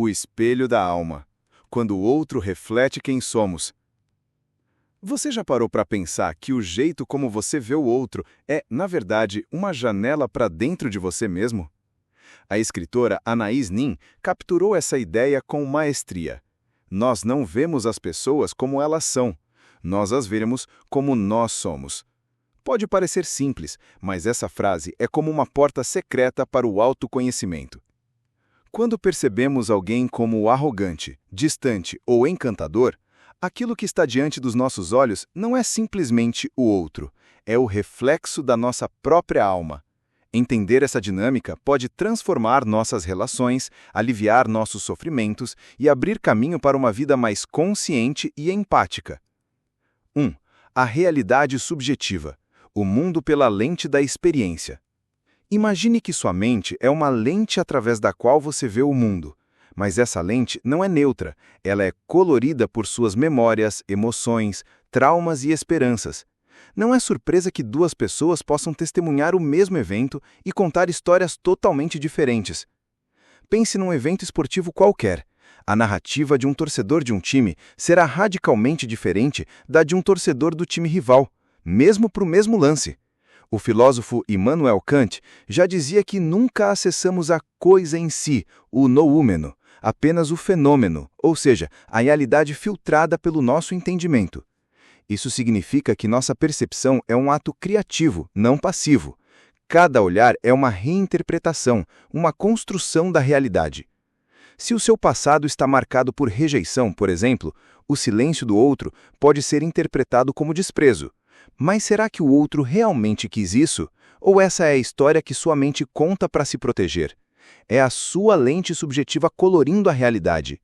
O espelho da alma. Quando o outro reflete quem somos. Você já parou para pensar que o jeito como você vê o outro é, na verdade, uma janela para dentro de você mesmo? A escritora Anaïs Nin capturou essa ideia com maestria. Nós não vemos as pessoas como elas são. Nós as vemos como nós somos. Pode parecer simples, mas essa frase é como uma porta secreta para o autoconhecimento. Quando percebemos alguém como arrogante, distante ou encantador, aquilo que está diante dos nossos olhos não é simplesmente o outro, é o reflexo da nossa própria alma. Entender essa dinâmica pode transformar nossas relações, aliviar nossos sofrimentos e abrir caminho para uma vida mais consciente e empática. 1. A realidade subjetiva. O mundo pela lente da experiência. Imagine que sua mente é uma lente através da qual você vê o mundo. Mas essa lente não é neutra, ela é colorida por suas memórias, emoções, traumas e esperanças. Não é surpresa que duas pessoas possam testemunhar o mesmo evento e contar histórias totalmente diferentes. Pense num evento esportivo qualquer. A narrativa de um torcedor de um time será radicalmente diferente da de um torcedor do time rival, mesmo para o mesmo lance. O filósofo Immanuel Kant já dizia que nunca acessamos a coisa em si, o noúmeno, apenas o fenômeno, ou seja, a realidade filtrada pelo nosso entendimento. Isso significa que nossa percepção é um ato criativo, não passivo. Cada olhar é uma reinterpretação, uma construção da realidade. Se o seu passado está marcado por rejeição, por exemplo, o silêncio do outro pode ser interpretado como desprezo. Mas será que o outro realmente quis isso? Ou essa é a história que sua mente conta para se proteger? É a sua lente subjetiva colorindo a realidade.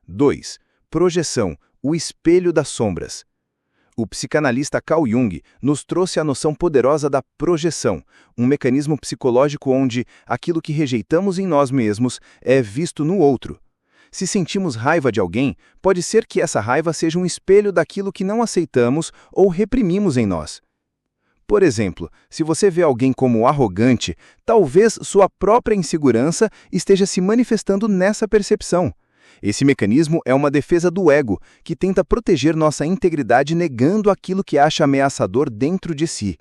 2. Projeção, o espelho das sombras. O psicanalista Carl Jung nos trouxe a noção poderosa da projeção, um mecanismo psicológico onde aquilo que rejeitamos em nós mesmos é visto no outro. Se sentimos raiva de alguém, pode ser que essa raiva seja um espelho daquilo que não aceitamos ou reprimimos em nós. Por exemplo, se você vê alguém como arrogante, talvez sua própria insegurança esteja se manifestando nessa percepção. Esse mecanismo é uma defesa do ego, que tenta proteger nossa integridade negando aquilo que acha ameaçador dentro de si.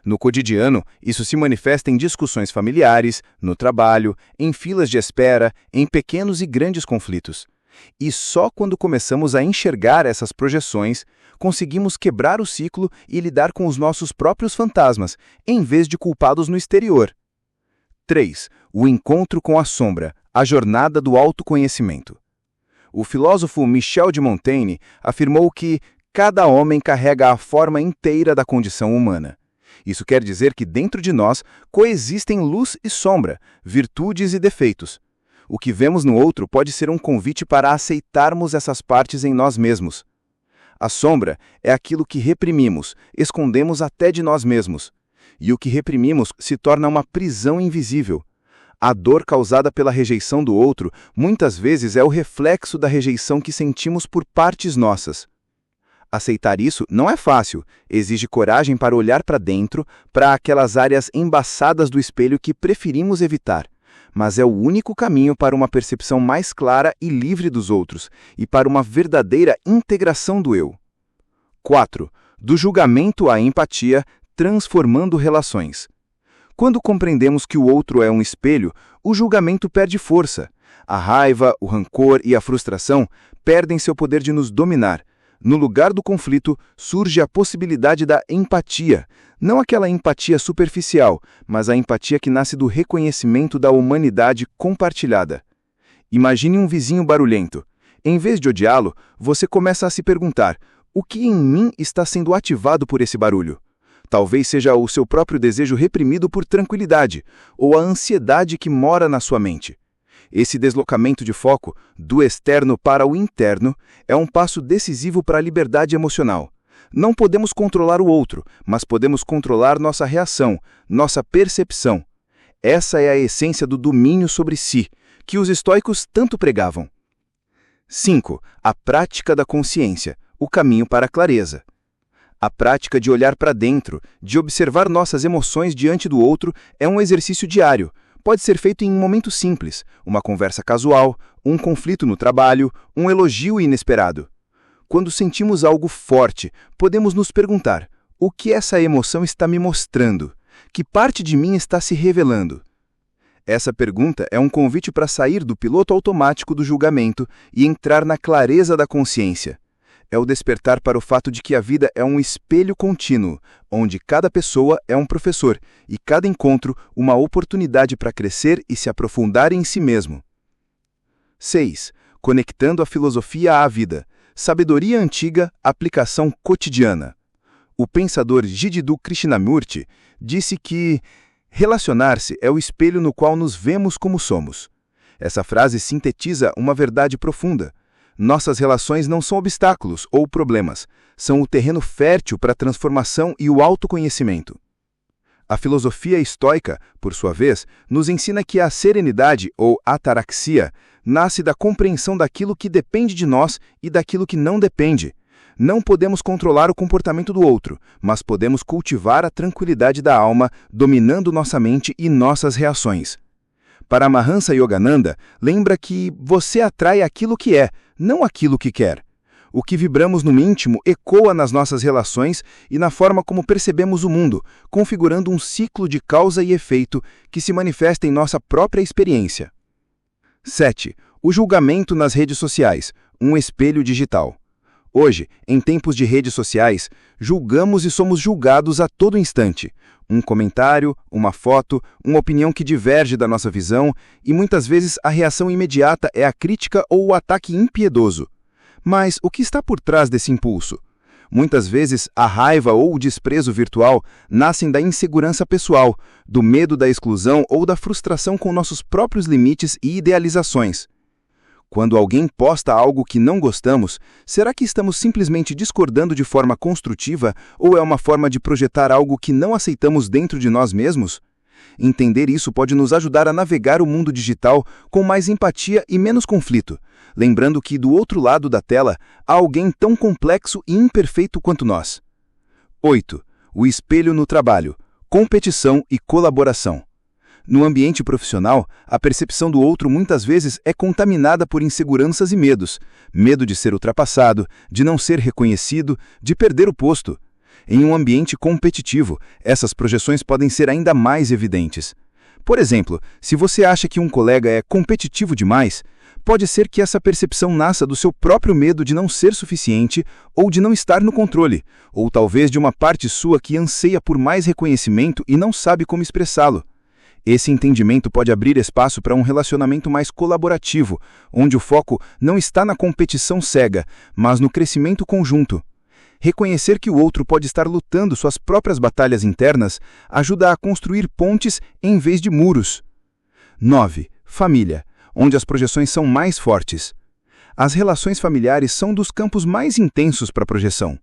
No cotidiano, isso se manifesta em discussões familiares, no trabalho, em filas de espera, em pequenos e grandes conflitos. E só quando começamos a enxergar essas projeções, conseguimos quebrar o ciclo e lidar com os nossos próprios fantasmas, em vez de culpados no exterior. 3. O encontro com a sombra, a jornada do autoconhecimento. O filósofo Michel de Montaigne afirmou que cada homem carrega a forma inteira da condição humana. Isso quer dizer que dentro de nós coexistem luz e sombra, virtudes e defeitos. O que vemos no outro pode ser um convite para aceitarmos essas partes em nós mesmos. A sombra é aquilo que reprimimos, escondemos até de nós mesmos. E o que reprimimos se torna uma prisão invisível. A dor causada pela rejeição do outro muitas vezes é o reflexo da rejeição que sentimos por partes nossas. Aceitar isso não é fácil, exige coragem para olhar para dentro, para aquelas áreas embaçadas do espelho que preferimos evitar. Mas é o único caminho para uma percepção mais clara e livre dos outros, e para uma verdadeira integração do eu. 4. Do julgamento à empatia, transformando relações. Quando compreendemos que o outro é um espelho, o julgamento perde força. A raiva, o rancor e a frustração perdem seu poder de nos dominar. No lugar do conflito, surge a possibilidade da empatia. Não aquela empatia superficial, mas a empatia que nasce do reconhecimento da humanidade compartilhada. Imagine um vizinho barulhento. Em vez de odiá-lo, você começa a se perguntar: o que em mim está sendo ativado por esse barulho? Talvez seja o seu próprio desejo reprimido por tranquilidade, ou a ansiedade que mora na sua mente. Esse deslocamento de foco, do externo para o interno, é um passo decisivo para a liberdade emocional. Não podemos controlar o outro, mas podemos controlar nossa reação, nossa percepção. Essa é a essência do domínio sobre si, que os estoicos tanto pregavam. 5. A prática da consciência, o caminho para a clareza. A prática de olhar para dentro, de observar nossas emoções diante do outro, é um exercício diário, Pode ser feito em um momento simples, uma conversa casual, um conflito no trabalho, um elogio inesperado. Quando sentimos algo forte, podemos nos perguntar: o que essa emoção está me mostrando? Que parte de mim está se revelando? Essa pergunta é um convite para sair do piloto automático do julgamento e entrar na clareza da consciência. É o despertar para o fato de que a vida é um espelho contínuo, onde cada pessoa é um professor e cada encontro uma oportunidade para crescer e se aprofundar em si mesmo. 6. Conectando a filosofia à vida. Sabedoria antiga, aplicação cotidiana. O pensador Jiddu Krishnamurti disse que relacionar-se é o espelho no qual nos vemos como somos. Essa frase sintetiza uma verdade profunda. Nossas relações não são obstáculos ou problemas, são o terreno fértil para a transformação e o autoconhecimento. A filosofia estoica, por sua vez, nos ensina que a serenidade ou ataraxia nasce da compreensão daquilo que depende de nós e daquilo que não depende. Não podemos controlar o comportamento do outro, mas podemos cultivar a tranquilidade da alma, dominando nossa mente e nossas reações. Paramahansa Yogananda lembra que você atrai aquilo que é, não aquilo que quer. O que vibramos no íntimo ecoa nas nossas relações e na forma como percebemos o mundo, configurando um ciclo de causa e efeito que se manifesta em nossa própria experiência. 7. O julgamento nas redes sociais, um espelho digital. Hoje, em tempos de redes sociais, julgamos e somos julgados a todo instante. Um comentário, uma foto, uma opinião que diverge da nossa visão, e muitas vezes a reação imediata é a crítica ou o ataque impiedoso. Mas o que está por trás desse impulso? Muitas vezes a raiva ou o desprezo virtual nascem da insegurança pessoal, do medo da exclusão ou da frustração com nossos próprios limites e idealizações. Quando alguém posta algo que não gostamos, será que estamos simplesmente discordando de forma construtiva ou é uma forma de projetar algo que não aceitamos dentro de nós mesmos? Entender isso pode nos ajudar a navegar o mundo digital com mais empatia e menos conflito, lembrando que do outro lado da tela há alguém tão complexo e imperfeito quanto nós. 8. O espelho no trabalho, competição e colaboração. No ambiente profissional, a percepção do outro muitas vezes é contaminada por inseguranças e medos. Medo de ser ultrapassado, de não ser reconhecido, de perder o posto. Em um ambiente competitivo, essas projeções podem ser ainda mais evidentes. Por exemplo, se você acha que um colega é competitivo demais, pode ser que essa percepção nasça do seu próprio medo de não ser suficiente ou de não estar no controle, ou talvez de uma parte sua que anseia por mais reconhecimento e não sabe como expressá-lo. Esse entendimento pode abrir espaço para um relacionamento mais colaborativo, onde o foco não está na competição cega, mas no crescimento conjunto. Reconhecer que o outro pode estar lutando suas próprias batalhas internas ajuda a construir pontes em vez de muros. 9. Família, onde as projeções são mais fortes. As relações familiares são dos campos mais intensos para a projeção.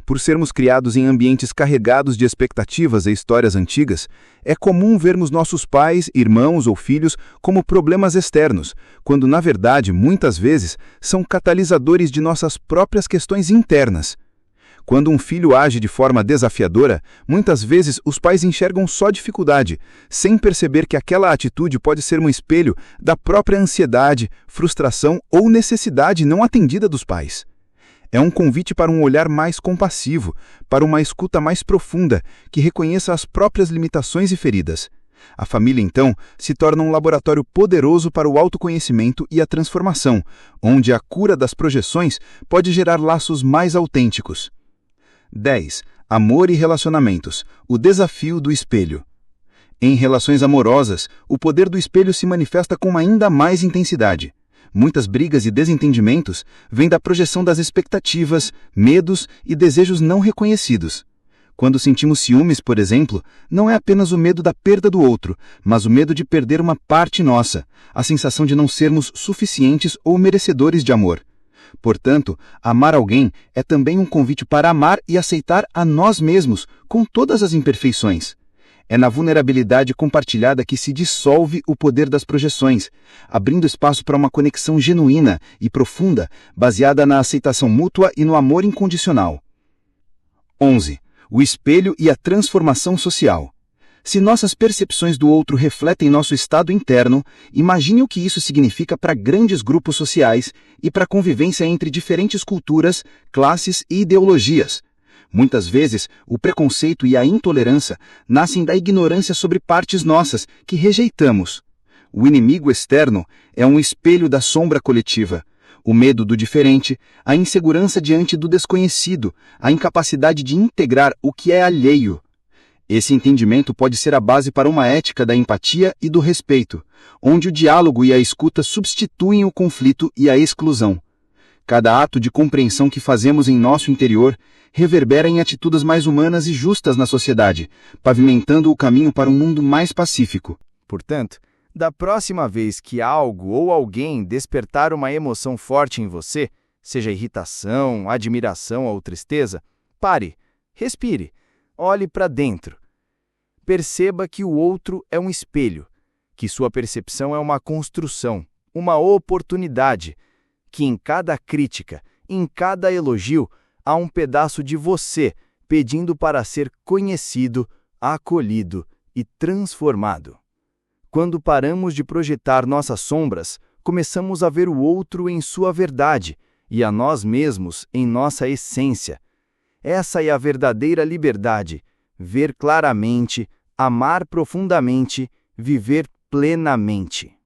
Por sermos criados em ambientes carregados de expectativas e histórias antigas, é comum vermos nossos pais, irmãos ou filhos como problemas externos, quando na verdade, muitas vezes, são catalisadores de nossas próprias questões internas. Quando um filho age de forma desafiadora, muitas vezes os pais enxergam só dificuldade, sem perceber que aquela atitude pode ser um espelho da própria ansiedade, frustração ou necessidade não atendida dos pais. É um convite para um olhar mais compassivo, para uma escuta mais profunda, que reconheça as próprias limitações e feridas. A família, então, se torna um laboratório poderoso para o autoconhecimento e a transformação, onde a cura das projeções pode gerar laços mais autênticos. 10. Amor e relacionamentos. O desafio do espelho. Em relações amorosas, o poder do espelho se manifesta com ainda mais intensidade. Muitas brigas e desentendimentos vêm da projeção das expectativas, medos e desejos não reconhecidos. Quando sentimos ciúmes, por exemplo, não é apenas o medo da perda do outro, mas o medo de perder uma parte nossa, a sensação de não sermos suficientes ou merecedores de amor. Portanto, amar alguém é também um convite para amar e aceitar a nós mesmos, com todas as imperfeições. É na vulnerabilidade compartilhada que se dissolve o poder das projeções, abrindo espaço para uma conexão genuína e profunda, baseada na aceitação mútua e no amor incondicional. 11. O espelho e a transformação social. Se nossas percepções do outro refletem nosso estado interno, imagine o que isso significa para grandes grupos sociais e para a convivência entre diferentes culturas, classes e ideologias. Muitas vezes, o preconceito e a intolerância nascem da ignorância sobre partes nossas que rejeitamos. O inimigo externo é um espelho da sombra coletiva. O medo do diferente, a insegurança diante do desconhecido, a incapacidade de integrar o que é alheio. Esse entendimento pode ser a base para uma ética da empatia e do respeito, onde o diálogo e a escuta substituem o conflito e a exclusão. Cada ato de compreensão que fazemos em nosso interior reverbera em atitudes mais humanas e justas na sociedade, pavimentando o caminho para um mundo mais pacífico. Portanto, da próxima vez que algo ou alguém despertar uma emoção forte em você, seja irritação, admiração ou tristeza, pare, respire, olhe para dentro. Perceba que o outro é um espelho, que sua percepção é uma construção, uma oportunidade, que em cada crítica, em cada elogio, há um pedaço de você pedindo para ser conhecido, acolhido e transformado. Quando paramos de projetar nossas sombras, começamos a ver o outro em sua verdade e a nós mesmos em nossa essência. Essa é a verdadeira liberdade: ver claramente, amar profundamente, viver plenamente.